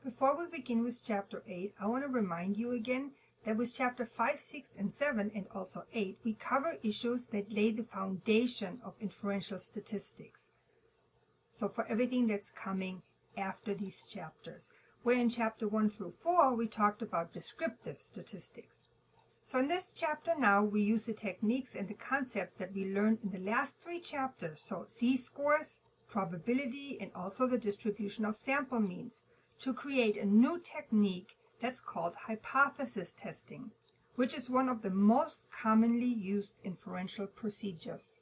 Before we begin with Chapter 8, I want to remind you again that with Chapter 5, 6, and 7, and also 8, we cover issues that lay the foundation of inferential statistics. So for everything that's coming after these chapters, where in Chapter 1 through 4, we talked about descriptive statistics. So in this chapter now, we use the techniques and the concepts that we learned in the last 3 chapters, so Z-scores, probability, and also the distribution of sample means, to create a new technique that's called hypothesis testing, which is one of the most commonly used inferential procedures.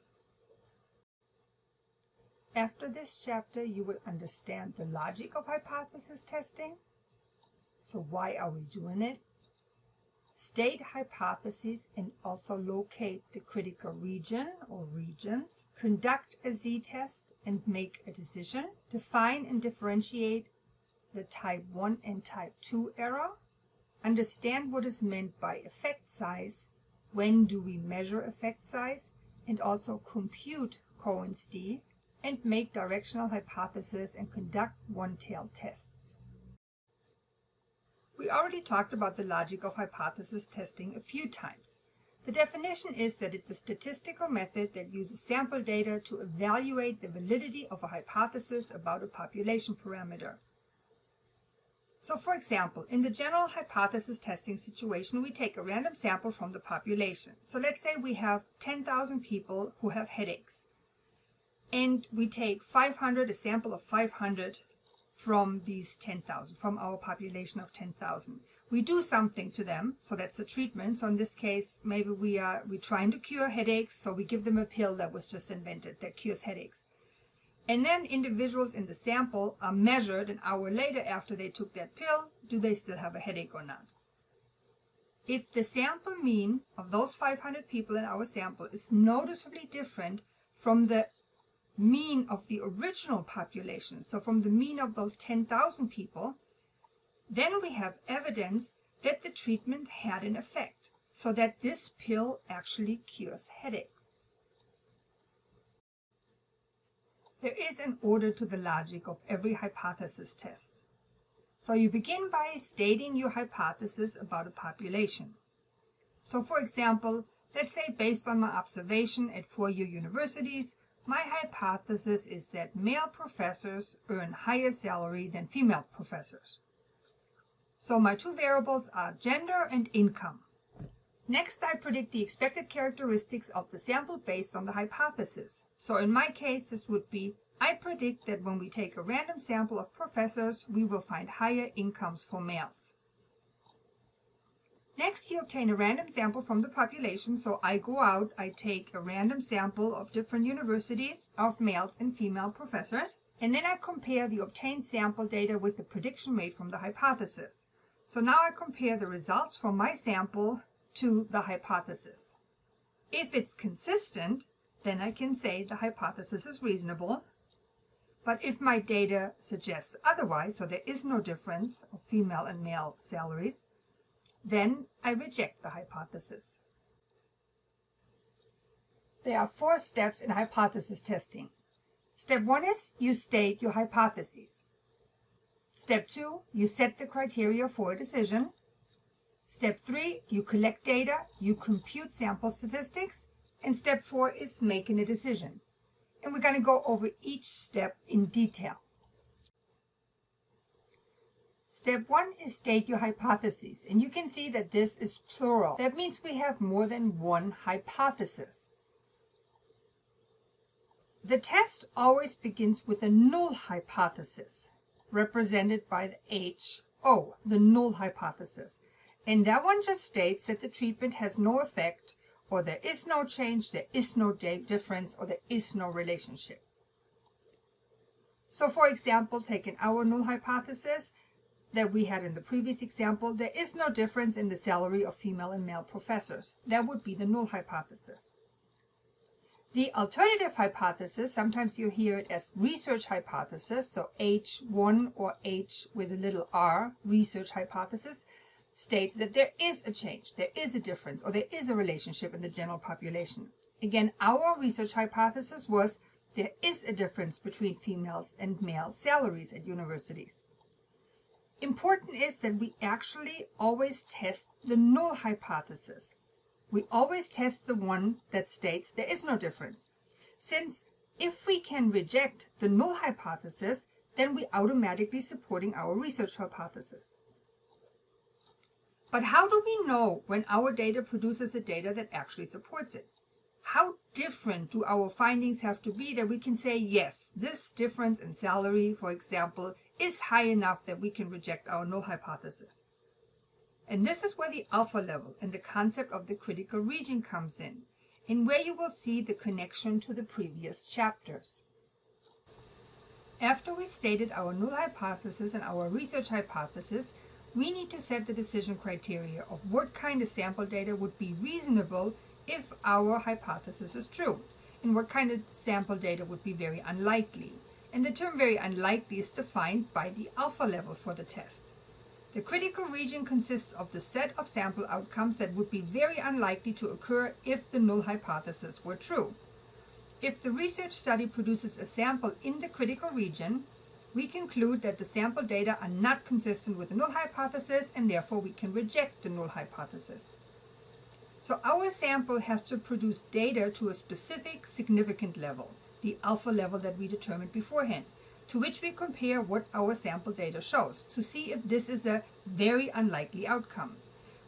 After this chapter, you will understand the logic of hypothesis testing. So why are we doing it? State hypotheses and also locate the critical region or regions. Conduct a Z-test and make a decision. Define and differentiate the type 1 and type 2 error. Understand what is meant by effect size. When do we measure effect size? And also compute Cohen's d. And make directional hypotheses and conduct one-tailed tests. We already talked about the logic of hypothesis testing a few times. The definition is that it's a statistical method that uses sample data to evaluate the validity of a hypothesis about a population parameter. So for example, in the general hypothesis testing situation, we take a random sample from the population. So let's say we have 10,000 people who have headaches. And we take a sample of 500 from these 10,000, from our population of 10,000. We do something to them, so that's a treatment. So in this case, maybe we're trying to cure headaches, so we give them a pill that was just invented that cures headaches. And then individuals in the sample are measured an hour later after they took that pill. Do they still have a headache or not? If the sample mean of those 500 people in our sample is noticeably different from the mean of the original population, so from the mean of those 10,000 people, then we have evidence that the treatment had an effect, so that this pill actually cures headaches. There is an order to the logic of every hypothesis test. So you begin by stating your hypothesis about a population. So for example, let's say based on my observation at 4-year universities, my hypothesis is that male professors earn higher salary than female professors. So my 2 variables are gender and income. Next, I predict the expected characteristics of the sample based on the hypothesis. So in my case, this would be, I predict that when we take a random sample of professors, we will find higher incomes for males. Next, you obtain a random sample from the population. So I go out, I take a random sample of different universities of males and female professors, and then I compare the obtained sample data with the prediction made from the hypothesis. So now I compare the results from my sample to the hypothesis. If it's consistent, then I can say the hypothesis is reasonable. But if my data suggests otherwise, so there is no difference of female and male salaries, then I reject the hypothesis. There are 4 steps in hypothesis testing. Step 1 is you state your hypotheses. Step 2, you set the criteria for a decision. Step 3, you collect data, you compute sample statistics. And step 4 is making a decision. And we're going to go over each step in detail. Step 1 is state your hypotheses, and you can see that this is plural. That means we have more than one hypothesis. The test always begins with a null hypothesis, represented by the HO, the null hypothesis. And that one just states that the treatment has no effect, or there is no change, there is no difference, or there is no relationship. So for example, taking our null hypothesis that we had in the previous example, there is no difference in the salary of female and male professors. That would be the null hypothesis. The alternative hypothesis, sometimes you hear it as research hypothesis, so H1 or H with a little r, research hypothesis, states that there is a change, there is a difference, or there is a relationship in the general population. Again, our research hypothesis was there is a difference between females and male salaries at universities. Important is that we actually always test the null hypothesis. We always test the one that states there is no difference, since if we can reject the null hypothesis, then we automatically supporting our research hypothesis. But how do we know when our data produces a data that actually supports it? How different do our findings have to be that we can say, yes, this difference in salary, for example, is high enough that we can reject our null hypothesis? And this is where the alpha level and the concept of the critical region comes in, and where you will see the connection to the previous chapters. After we stated our null hypothesis and our research hypothesis, we need to set the decision criteria of what kind of sample data would be reasonable if our hypothesis is true, and what kind of sample data would be very unlikely. And the term very unlikely is defined by the alpha level for the test. The critical region consists of the set of sample outcomes that would be very unlikely to occur if the null hypothesis were true. If the research study produces a sample in the critical region, we conclude that the sample data are not consistent with the null hypothesis, and therefore we can reject the null hypothesis. So our sample has to produce data to a specific significant level, the alpha level that we determined beforehand, to which we compare what our sample data shows, to see if this is a very unlikely outcome.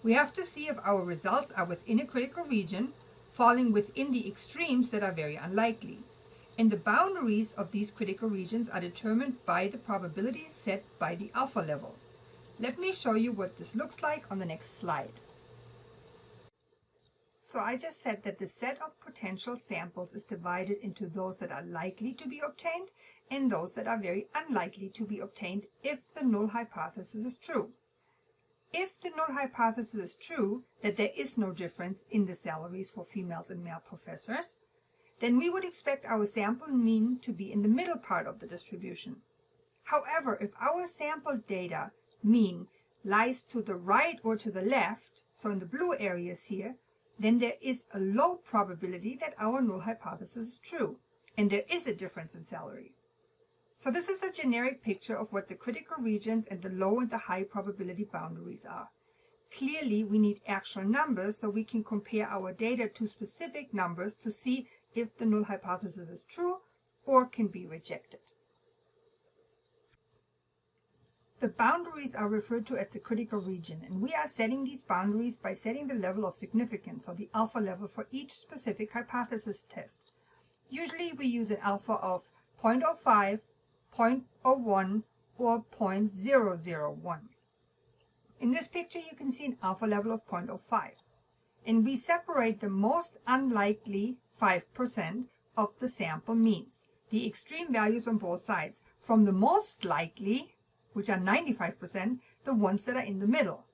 We have to see if our results are within a critical region, falling within the extremes that are very unlikely. And the boundaries of these critical regions are determined by the probabilities set by the alpha level. Let me show you what this looks like on the next slide. So I just said that the set of potential samples is divided into those that are likely to be obtained and those that are very unlikely to be obtained if the null hypothesis is true. If the null hypothesis is true, that there is no difference in the salaries for females and male professors, then we would expect our sample mean to be in the middle part of the distribution. However, if our sample data mean lies to the right or to the left, so in the blue areas here, then there is a low probability that our null hypothesis is true, and there is a difference in salary. So this is a generic picture of what the critical regions and the low and the high probability boundaries are. Clearly, we need actual numbers so we can compare our data to specific numbers to see if the null hypothesis is true or can be rejected. The boundaries are referred to as the critical region, and we are setting these boundaries by setting the level of significance, or the alpha level, for each specific hypothesis test. Usually we use an alpha of 0.05, 0.01, or 0.001. In this picture you can see an alpha level of 0.05, and we separate the most unlikely 5% of the sample means, the extreme values on both sides, from the most likely, which are 95%, the ones that are in the middle.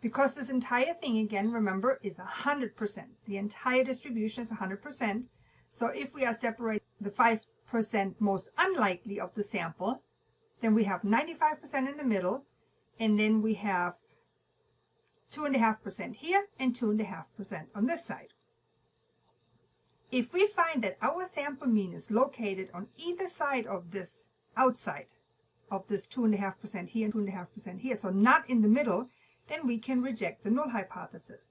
Because this entire thing, again, remember, is 100%. The entire distribution is 100%. So if we are separating the 5% most unlikely of the sample, then we have 95% in the middle, and then we have 2.5% here and 2.5% on this side. If we find that our sample mean is located on either side of this outside of this 2.5% here and 2.5% here, so not in the middle, then we can reject the null hypothesis.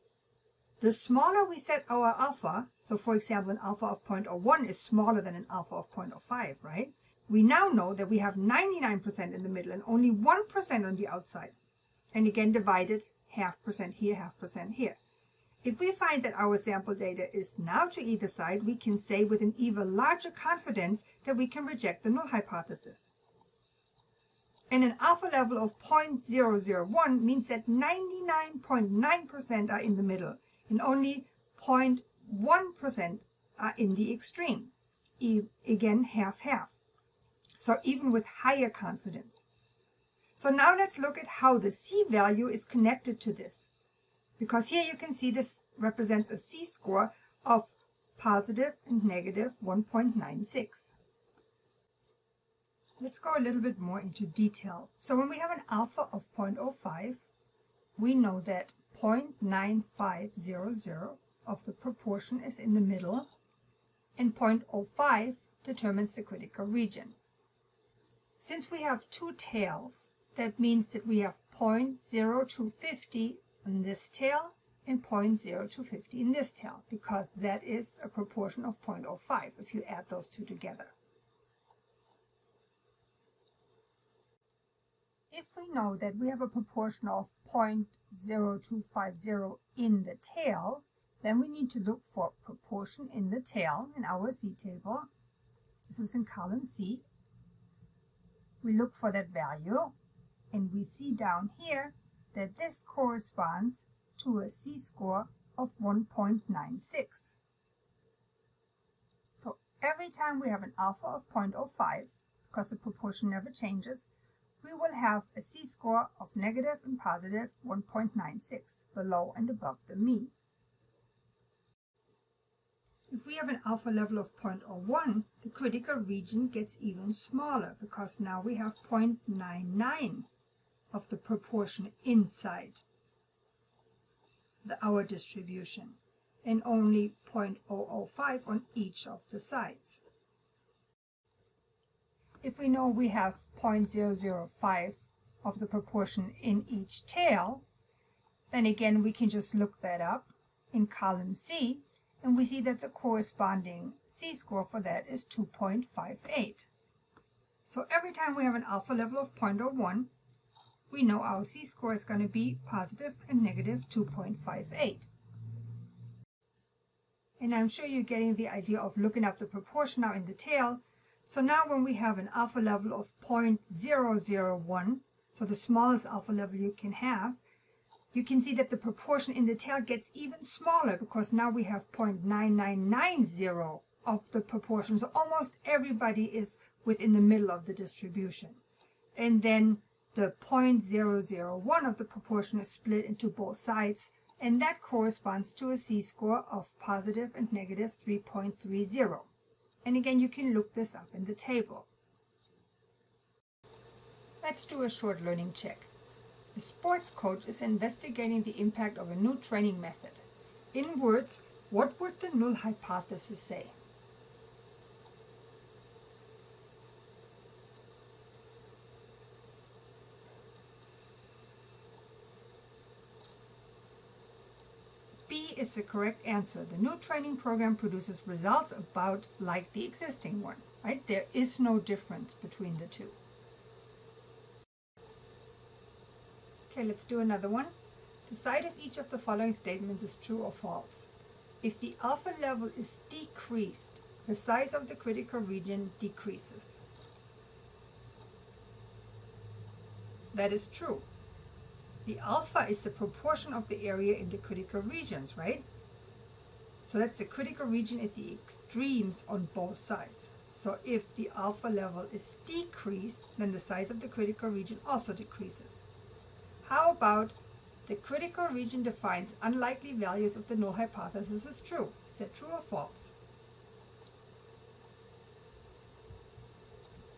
The smaller we set our alpha, so for example an alpha of 0.01 is smaller than an alpha of 0.05, right? We now know that we have 99% in the middle and only 1% on the outside. And again divided 0.5% here, 0.5% here. If we find that our sample data is now to either side, we can say with an even larger confidence that we can reject the null hypothesis. And an alpha level of 0.001 means that 99.9% are in the middle and only 0.1% are in the extreme. Again, half-half. So even with higher confidence. So now let's look at how the C-value is connected to this. Because here you can see this represents a C-score of positive and negative 1.96. Let's go a little bit more into detail. So when we have an alpha of 0.05, we know that 0.9500 of the proportion is in the middle, and 0.05 determines the critical region. Since we have two tails, that means that we have 0.0250 in this tail and 0.0250 in this tail, because that is a proportion of 0.05 if you add those two together. If we know that we have a proportion of 0.0250 in the tail, then we need to look for proportion in the tail in our Z table. This is in column C. We look for that value, and we see down here that this corresponds to a Z-score of 1.96. So every time we have an alpha of 0.05, because the proportion never changes, we will have a Z-score of negative and positive 1.96, below and above the mean. If we have an alpha level of 0.01, the critical region gets even smaller, because now we have 0.99 of the proportion inside our distribution, and only 0.005 on each of the sides. If we know we have 0.005 of the proportion in each tail, then again we can just look that up in column C, and we see that the corresponding Z-score for that is 2.58. So every time we have an alpha level of 0.01, we know our Z-score is going to be positive and negative 2.58. And I'm sure you're getting the idea of looking up the proportion now in the tail. So now when we have an alpha level of 0.001, so the smallest alpha level you can have, you can see that the proportion in the tail gets even smaller, because now we have 0.9990 of the proportion. So almost everybody is within the middle of the distribution. And then the 0.001 of the proportion is split into both sides, and that corresponds to a Z-score of positive and negative 3.30. And again, you can look this up in the table. Let's do a short learning check. A sports coach is investigating the impact of a new training method. In words, what would the null hypothesis say? B is the correct answer. The new training program produces results about like the existing one, right? There is no difference between the two. Okay, let's do another one. Decide if each of the following statements is true or false. If the alpha level is decreased, the size of the critical region decreases. That is true. The alpha is the proportion of the area in the critical regions, right? So that's the critical region at the extremes on both sides. So if the alpha level is decreased, then the size of the critical region also decreases. How about the critical region defines unlikely values if the null hypothesis is true? Is that true or false?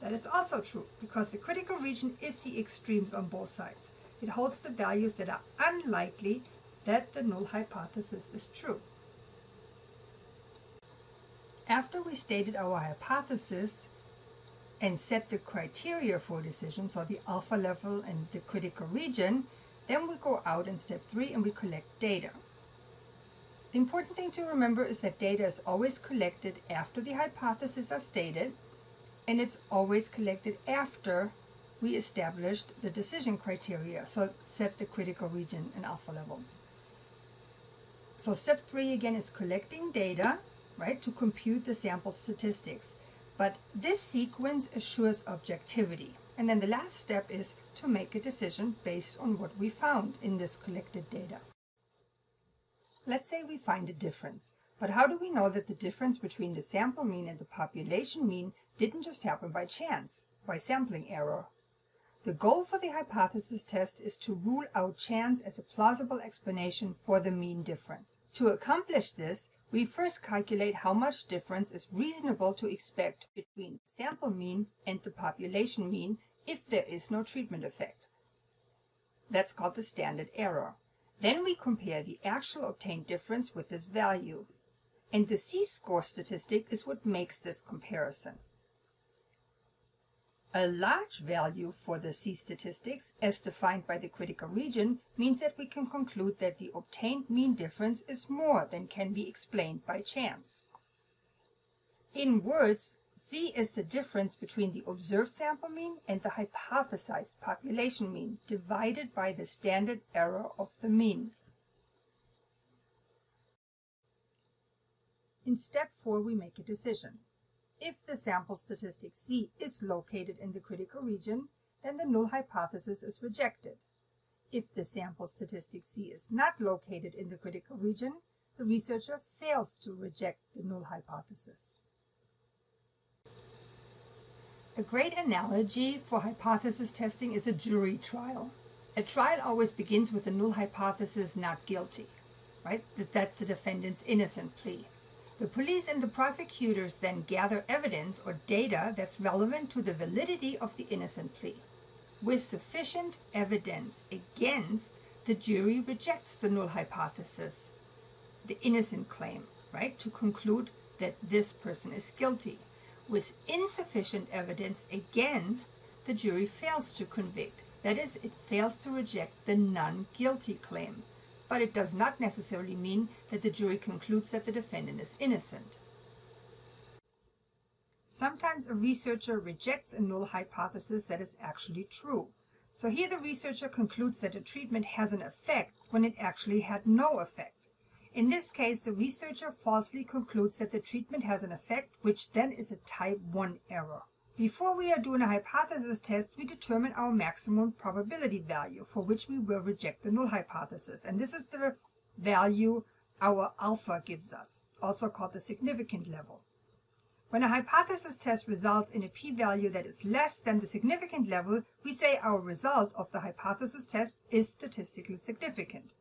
That is also true, because the critical region is the extremes on both sides. It holds the values that are unlikely that the null hypothesis is true. After we stated our hypothesis and set the criteria for a decision, so the alpha level and the critical region, then we go out in step 3 and we collect data. The important thing to remember is that data is always collected after the hypotheses are stated, and it's always collected after we established the decision criteria, so set the critical region and alpha level. So step 3 again is collecting data, right, to compute the sample statistics. But this sequence assures objectivity. And then the last step is to make a decision based on what we found in this collected data. Let's say we find a difference. But how do we know that the difference between the sample mean and the population mean didn't just happen by chance, by sampling error? The goal for the hypothesis test is to rule out chance as a plausible explanation for the mean difference. To accomplish this, we first calculate how much difference is reasonable to expect between the sample mean and the population mean if there is no treatment effect. That's called the standard error. Then we compare the actual obtained difference with this value. And the Z-score statistic is what makes this comparison. A large value for the C statistics, as defined by the critical region, means that we can conclude that the obtained mean difference is more than can be explained by chance. In words, Z is the difference between the observed sample mean and the hypothesized population mean divided by the standard error of the mean. In step 4, we make a decision. If the sample statistic Z is located in the critical region, then the null hypothesis is rejected. If the sample statistic C is not located in the critical region, the researcher fails to reject the null hypothesis. A great analogy for hypothesis testing is a jury trial. A trial always begins with the null hypothesis not guilty, right? That's the defendant's innocent plea. The police and the prosecutors then gather evidence or data that's relevant to the validity of the innocent plea. With sufficient evidence against, the jury rejects the null hypothesis, the innocent claim, right, to conclude that this person is guilty. With insufficient evidence against, the jury fails to convict. That is, it fails to reject the non-guilty claim. But it does not necessarily mean that the jury concludes that the defendant is innocent. Sometimes a researcher rejects a null hypothesis that is actually true. So here the researcher concludes that a treatment has an effect when it actually had no effect. In this case, the researcher falsely concludes that the treatment has an effect, which then is a type 1 error. Before we are doing a hypothesis test, we determine our maximum probability value, for which we will reject the null hypothesis. And this is the value our alpha gives us, also called the significant level. When a hypothesis test results in a p-value that is less than the significant level, we say our result of the hypothesis test is statistically significant.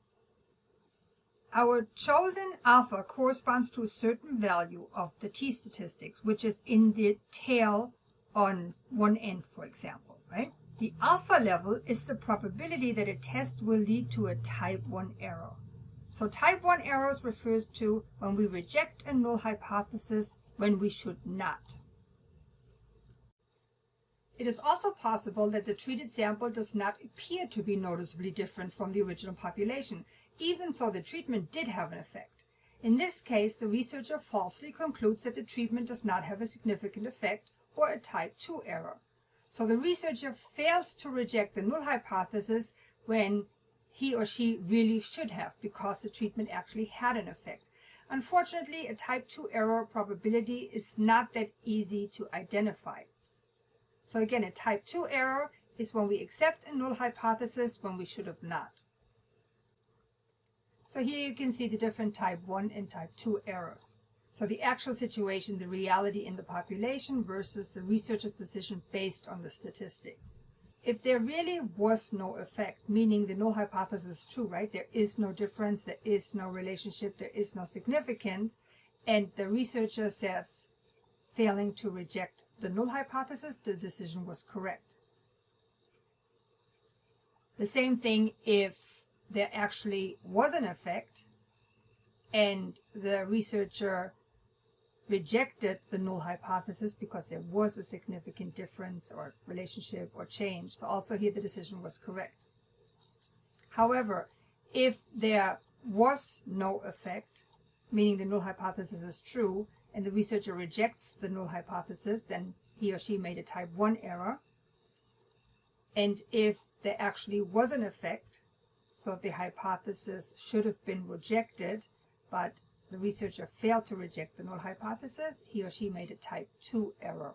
Our chosen alpha corresponds to a certain value of the t-statistics, which is in the tail on one end, for example, right? The alpha level is the probability that a test will lead to a type 1 error. So type 1 errors refers to when we reject a null hypothesis when we should not. It is also possible that the treated sample does not appear to be noticeably different from the original population, even so the treatment did have an effect. In this case, the researcher falsely concludes that the treatment does not have a significant effect, or a type 2 error. So the researcher fails to reject the null hypothesis when he or she really should have, because the treatment actually had an effect. Unfortunately, a type 2 error probability is not that easy to identify. So again, a type 2 error is when we accept a null hypothesis when we should have not. So here you can see the different type 1 and type 2 errors. So the actual situation, the reality in the population versus the researcher's decision based on the statistics. If there really was no effect, meaning the null hypothesis is true, right? There is no difference, there is no relationship, there is no significance, and the researcher says, failing to reject the null hypothesis, the decision was correct. The same thing if there actually was an effect and the researcher rejected the null hypothesis because there was a significant difference or relationship or change. So also here the decision was correct. However, if there was no effect, meaning the null hypothesis is true, and the researcher rejects the null hypothesis, then he or she made a type 1 error. And if there actually was an effect, so the hypothesis should have been rejected, but the researcher failed to reject the null hypothesis, he or she made a type 2 error.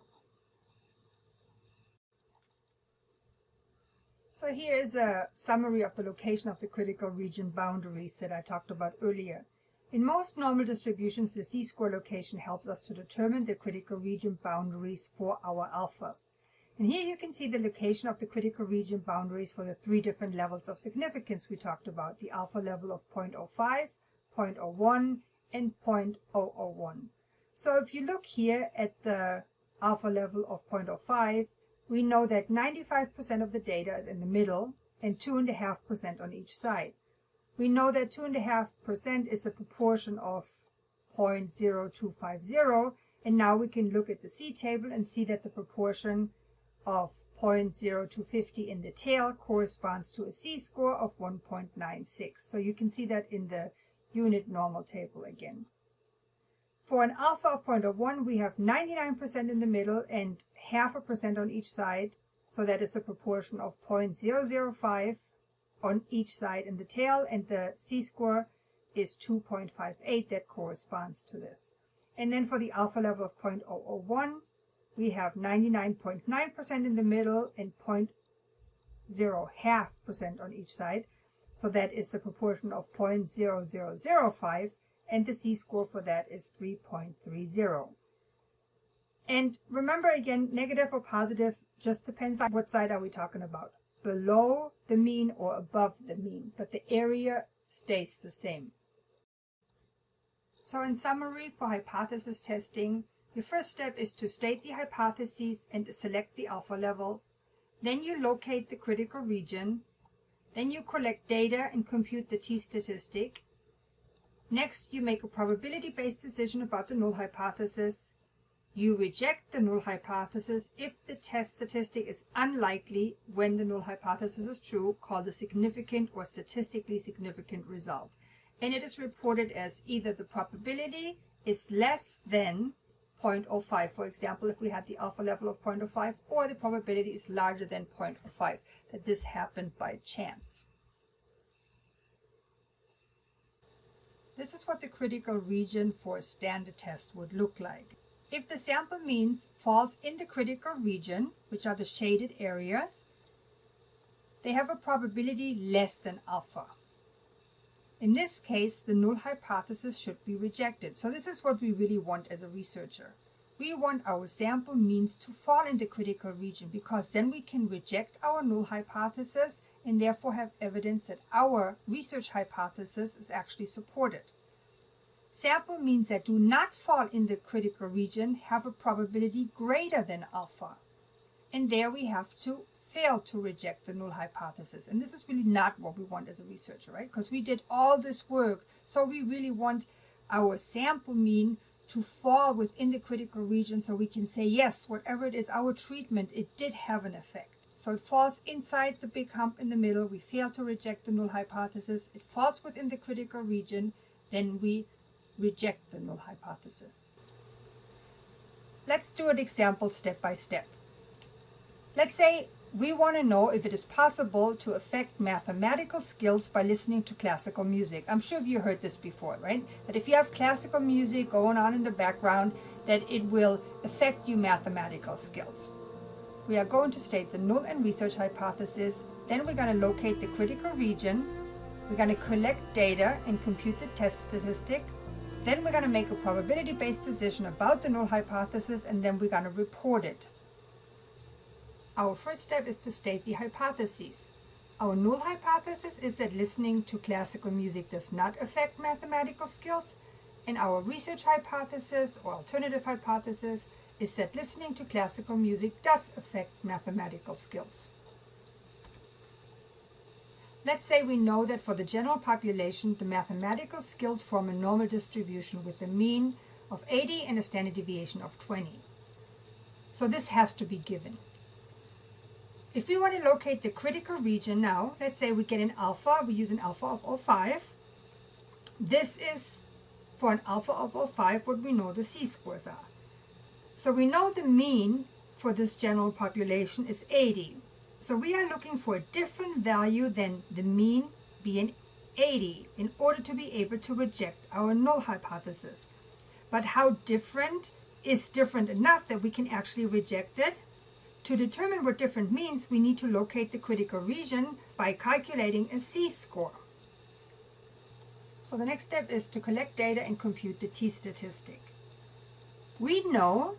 So here is a summary of the location of the critical region boundaries that I talked about earlier. In most normal distributions, the z-score location helps us to determine the critical region boundaries for our alphas. And here you can see the location of the critical region boundaries for the 3 different levels of significance we talked about, the alpha level of 0.05, 0.01, and 0.001. So if you look here at the alpha level of 0.05, we know that 95% of the data is in the middle and 2.5% on each side. We know that 2.5% is a proportion of 0.0250, and now we can look at the C table and see that the proportion of 0.0 to 50 in the tail corresponds to a C-score of 1.96. So you can see that in the unit normal table again. For an alpha of 0.01, we have 99% in the middle and 0.5% on each side. So that is a proportion of 0.005 on each side in the tail, and the C-score is 2.58 that corresponds to this. And then for the alpha level of 0.001, we have 99.9% in the middle and 0.05% on each side. So that is a proportion of 0.0005, and the C-score for that is 3.30. And remember again, negative or positive just depends on what side are we talking about. Below the mean or above the mean, but the area stays the same. So in summary, for hypothesis testing, your first step is to state the hypotheses and select the alpha level. Then you locate the critical region. Then you collect data and compute the t-statistic. Next, you make a probability-based decision about the null hypothesis. You reject the null hypothesis if the test statistic is unlikely when the null hypothesis is true, called a significant or statistically significant result. And it is reported as either the probability is less than 0.05, for example, if we had the alpha level of 0.05, or the probability is larger than 0.05, that this happened by chance. This is what the critical region for a standard test would look like. If the sample means falls in the critical region, which are the shaded areas, they have a probability less than alpha. In this case, the null hypothesis should be rejected. So this is what we really want as a researcher. We want our sample means to fall in the critical region, because then we can reject our null hypothesis and therefore have evidence that our research hypothesis is actually supported. Sample means that do not fall in the critical region have a probability greater than alpha. And there we have to fail to reject the null hypothesis. And this is really not what we want as a researcher, right? Because we did all this work, so we really want our sample mean to fall within the critical region so we can say, yes, whatever it is, our treatment, it did have an effect. So it falls inside the big hump in the middle. We fail to reject the null hypothesis. It falls within the critical region. Then we reject the null hypothesis. Let's do an example step by step. Let's say we want to know if it is possible to affect mathematical skills by listening to classical music. I'm sure you heard this before, right? That if you have classical music going on in the background, that it will affect your mathematical skills. We are going to state the null and research hypothesis. Then we're going to locate the critical region. We're going to collect data and compute the test statistic. Then we're going to make a probability-based decision about the null hypothesis, and then we're going to report it. Our first step is to state the hypotheses. Our null hypothesis is that listening to classical music does not affect mathematical skills, and our research hypothesis or alternative hypothesis is that listening to classical music does affect mathematical skills. Let's say we know that for the general population, the mathematical skills form a normal distribution with a mean of 80 and a standard deviation of 20. So this has to be given. If we want to locate the critical region now, let's say we get an alpha, we use an alpha of 0.05. This is for an alpha of 0.05 what we know the C-scores are. So we know the mean for this general population is 80. So we are looking for a different value than the mean being 80 in order to be able to reject our null hypothesis. But how different is different enough that we can actually reject it? To determine what different means, we need to locate the critical region by calculating a C-score. So the next step is to collect data and compute the t-statistic. We know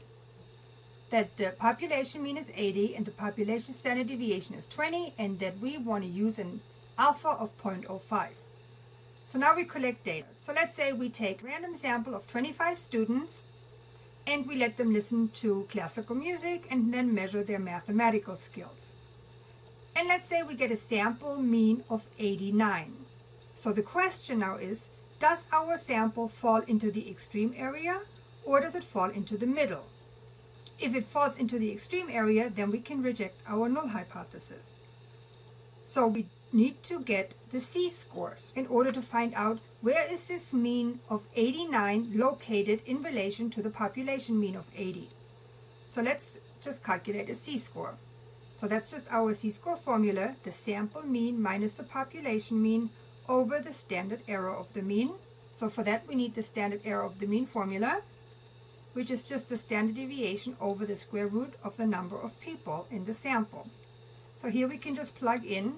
that the population mean is 80 and the population standard deviation is 20, and that we want to use an alpha of 0.05. So now we collect data. So let's say we take a random sample of 25 students and we let them listen to classical music and then measure their mathematical skills. And let's say we get a sample mean of 89. So the question now is, does our sample fall into the extreme area or does it fall into the middle? If it falls into the extreme area, then we can reject our null hypothesis. So we need to get the C-scores in order to find out where is this mean of 89 located in relation to the population mean of 80. So let's just calculate a C-score. So that's just our C-score formula, the sample mean minus the population mean over the standard error of the mean. So for that we need the standard error of the mean formula, which is just the standard deviation over the square root of the number of people in the sample. So here we can just plug in,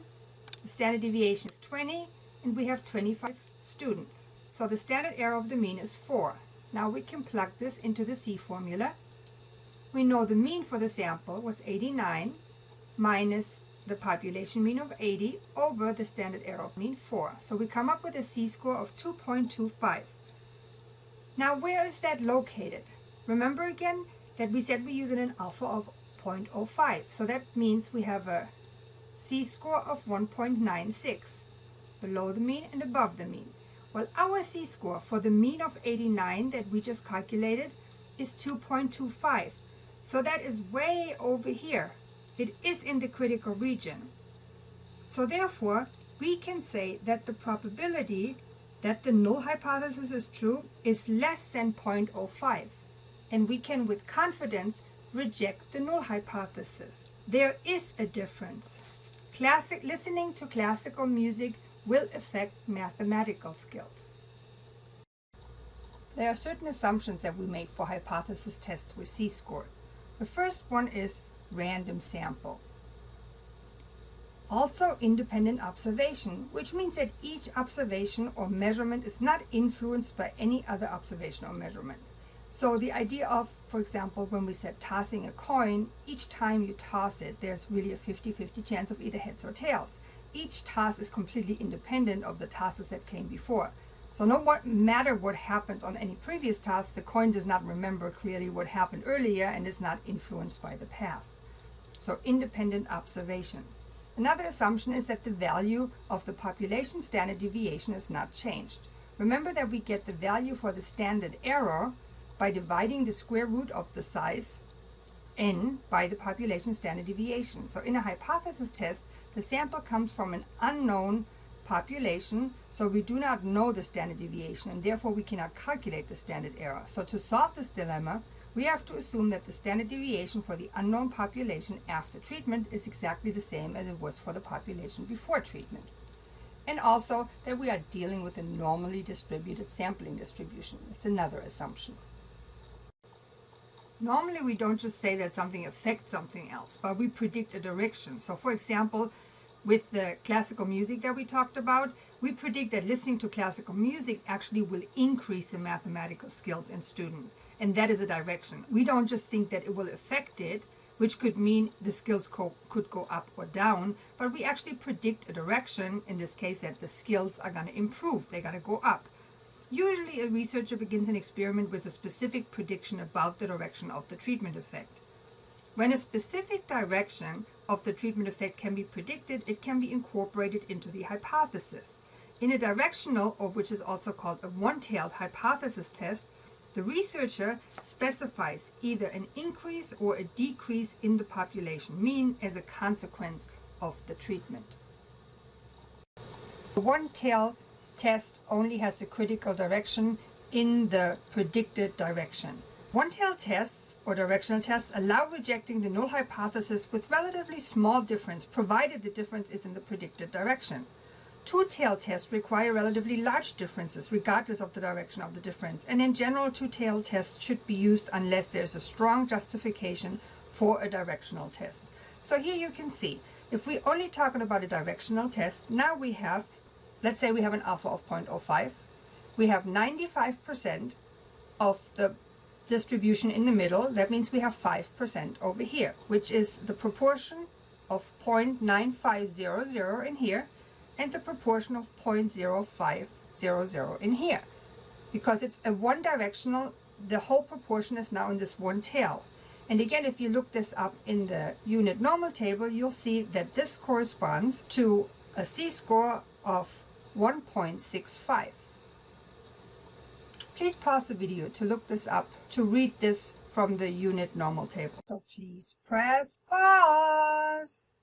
the standard deviation is 20 and we have 25 students. So the standard error of the mean is 4. Now we can plug this into the C formula. We know the mean for the sample was 89 minus the population mean of 80 over the standard error of mean 4. So we come up with a C-score of 2.25. Now where is that located? Remember again that we said we use an alpha of 0.05. So that means we have a C-score of 1.96, below the mean and above the mean. Well, our C-score for the mean of 89 that we just calculated is 2.25. So that is way over here. It is in the critical region. So therefore, we can say that the probability that the null hypothesis is true is less than 0.05. And we can with confidence reject the null hypothesis. There is a difference. Listening to classical music will affect mathematical skills. There are certain assumptions that we make for hypothesis tests with C-score. The first one is random sample. Also independent observation, which means that each observation or measurement is not influenced by any other observation or measurement. So the idea of, for example, when we said tossing a coin, each time you toss it, there's really a 50-50 chance of either heads or tails. Each toss is completely independent of the tosses that came before. So no matter what happens on any previous toss, the coin does not remember clearly what happened earlier and is not influenced by the past. So independent observations. Another assumption is that the value of the population standard deviation is not changed. Remember that we get the value for the standard error by dividing the square root of the size n by the population standard deviation. So in a hypothesis test, the sample comes from an unknown population, so we do not know the standard deviation and therefore we cannot calculate the standard error. So to solve this dilemma, we have to assume that the standard deviation for the unknown population after treatment is exactly the same as it was for the population before treatment. And also that we are dealing with a normally distributed sampling distribution. It's another assumption. Normally we don't just say that something affects something else, but we predict a direction. So for example, with the classical music that we talked about, we predict that listening to classical music actually will increase the mathematical skills in students. And that is a direction. We don't just think that it will affect it, which could mean the skills could go up or down, but we actually predict a direction, in this case that the skills are going to improve, they're going to go up. Usually a researcher begins an experiment with a specific prediction about the direction of the treatment effect. When a specific direction of the treatment effect can be predicted, it can be incorporated into the hypothesis. In a directional, or which is also called a one-tailed hypothesis test, the researcher specifies either an increase or a decrease in the population mean as a consequence of the treatment. The one-tailed test only has a critical direction in the predicted direction. One-tailed tests or directional tests allow rejecting the null hypothesis with relatively small difference, provided the difference is in the predicted direction. Two-tailed tests require relatively large differences, regardless of the direction of the difference, and in general, two-tailed tests should be used unless there's a strong justification for a directional test. So here you can see, if we're only talking about a directional test, now we have, let's say we have an alpha of 0.05, we have 95% of the distribution in the middle. That means we have 5% over here, which is the proportion of 0.9500 in here and the proportion of 0.0500 in here. Because it's a one directional, the whole proportion is now in this one tail. And again, if you look this up in the unit normal table, you'll see that this corresponds to a C-score of 1.65. Please pause the video to look this up, to read this from the unit normal table. So please press pause.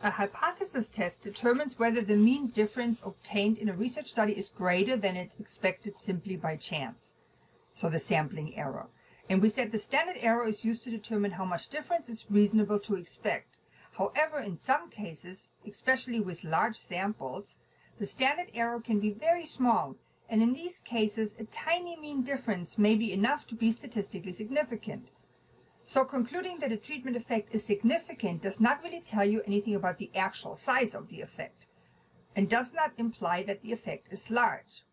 A hypothesis test determines whether the mean difference obtained in a research study is greater than it's expected simply by chance, so the sampling error. And we said the standard error is used to determine how much difference is reasonable to expect. However, in some cases, especially with large samples, the standard error can be very small, and in these cases, a tiny mean difference may be enough to be statistically significant. So concluding that a treatment effect is significant does not really tell you anything about the actual size of the effect, and does not imply that the effect is large.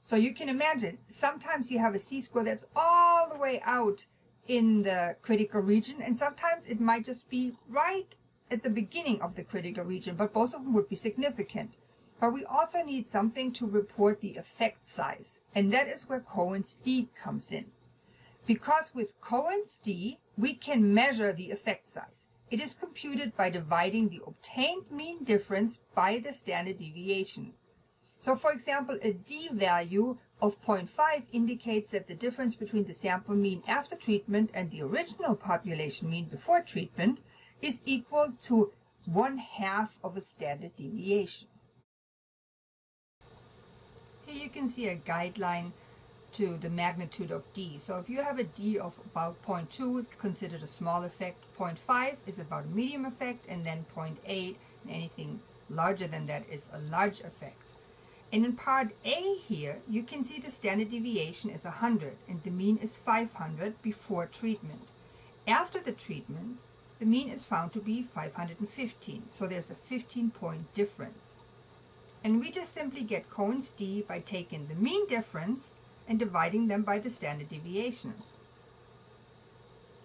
So you can imagine, sometimes you have a z-score that's all the way out in the critical region, and sometimes it might just be right at the beginning of the critical region, but both of them would be significant. But we also need something to report the effect size, and that is where Cohen's d comes in. Because with Cohen's d, we can measure the effect size. It is computed by dividing the obtained mean difference by the standard deviation. So for example, a d value of 0.5 indicates that the difference between the sample mean after treatment and the original population mean before treatment is equal to 1/2 of a standard deviation. Here you can see a guideline to the magnitude of d. So if you have a d of about 0.2, it's considered a small effect. 0.5 is about a medium effect, and then 0.8, and anything larger than that is a large effect. And in part A here, you can see the standard deviation is 100, and the mean is 500 before treatment. After the treatment, the mean is found to be 515, so there's a 15-point difference. And we just simply get Cohen's d by taking the mean difference and dividing them by the standard deviation.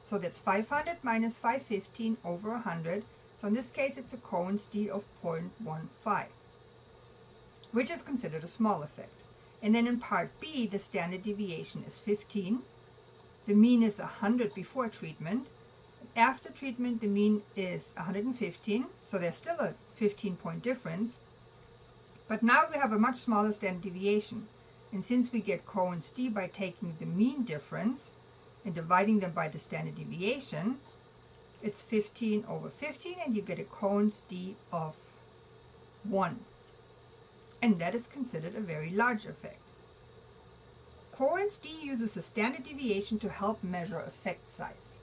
So that's 500 minus 515 over 100. So in this case, it's a Cohen's d of 0.15, which is considered a small effect. And then in part B, the standard deviation is 15. The mean is 100 before treatment. After treatment, the mean is 115. So there's still a 15-point difference. But now we have a much smaller standard deviation. And since we get Cohen's d by taking the mean difference and dividing them by the standard deviation, it's 15 over 15, and you get a Cohen's d of 1. And that is considered a very large effect. Cohen's d uses a standard deviation to help measure effect size.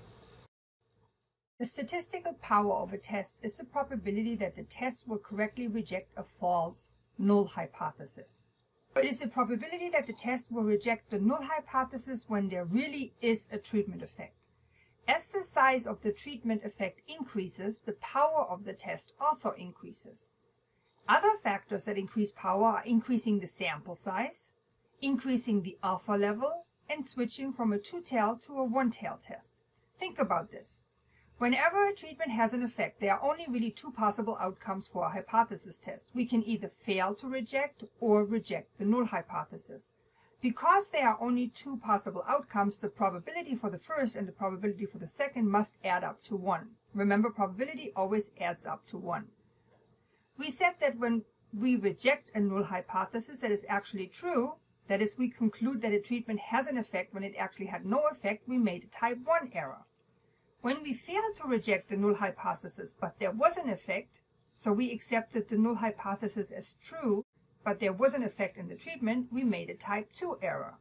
The statistical power of a test is the probability that the test will correctly reject a false null hypothesis. It is the probability that the test will reject the null hypothesis when there really is a treatment effect. As the size of the treatment effect increases, the power of the test also increases. Other factors that increase power are increasing the sample size, increasing the alpha level, and switching from a two-tailed to a one-tailed test. Think about this. Whenever a treatment has an effect, there are only really two possible outcomes for a hypothesis test. We can either fail to reject or reject the null hypothesis. Because there are only two possible outcomes, the probability for the first and the probability for the second must add up to 1. Remember, probability always adds up to 1. We said that when we reject a null hypothesis that is actually true, that is, we conclude that a treatment has an effect when it actually had no effect, we made a type 1 error. When we failed to reject the null hypothesis, but there was an effect, so we accepted the null hypothesis as true, but there was an effect in the treatment, we made a type 2 error.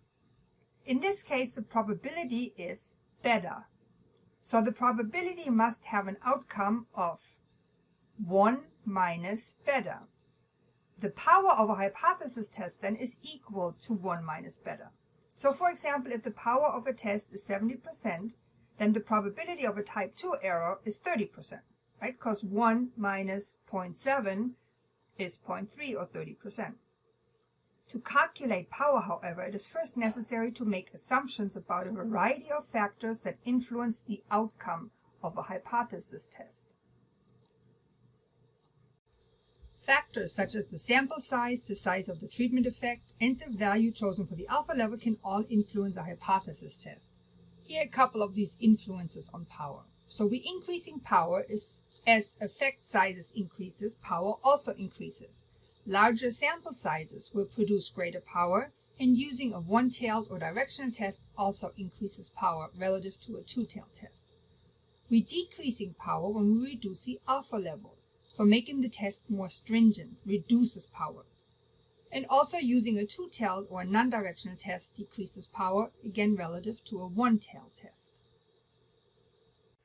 In this case, the probability is beta. So the probability must have an outcome of 1 minus beta. The power of a hypothesis test then is equal to 1 minus beta. So for example, if the power of a test is 70%, then the probability of a type 2 error is 30%, right? Because 1 minus 0.7 is 0.3 or 30%. To calculate power, however, it is first necessary to make assumptions about a variety of factors that influence the outcome of a hypothesis test. Factors such as the sample size, the size of the treatment effect, and the value chosen for the alpha level can all influence a hypothesis test. Here are a couple of these influences on power. So we're increasing power as effect sizes increases, power also increases. Larger sample sizes will produce greater power, and using a one-tailed or directional test also increases power relative to a two-tailed test. We're decreasing power when we reduce the alpha level, so making the test more stringent reduces power. And also using a two-tailed or a non-directional test decreases power, again relative to a one-tailed test.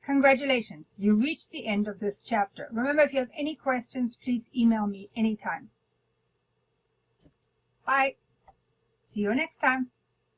Congratulations, you've reached the end of this chapter. Remember, if you have any questions, please email me anytime. Bye. See you next time.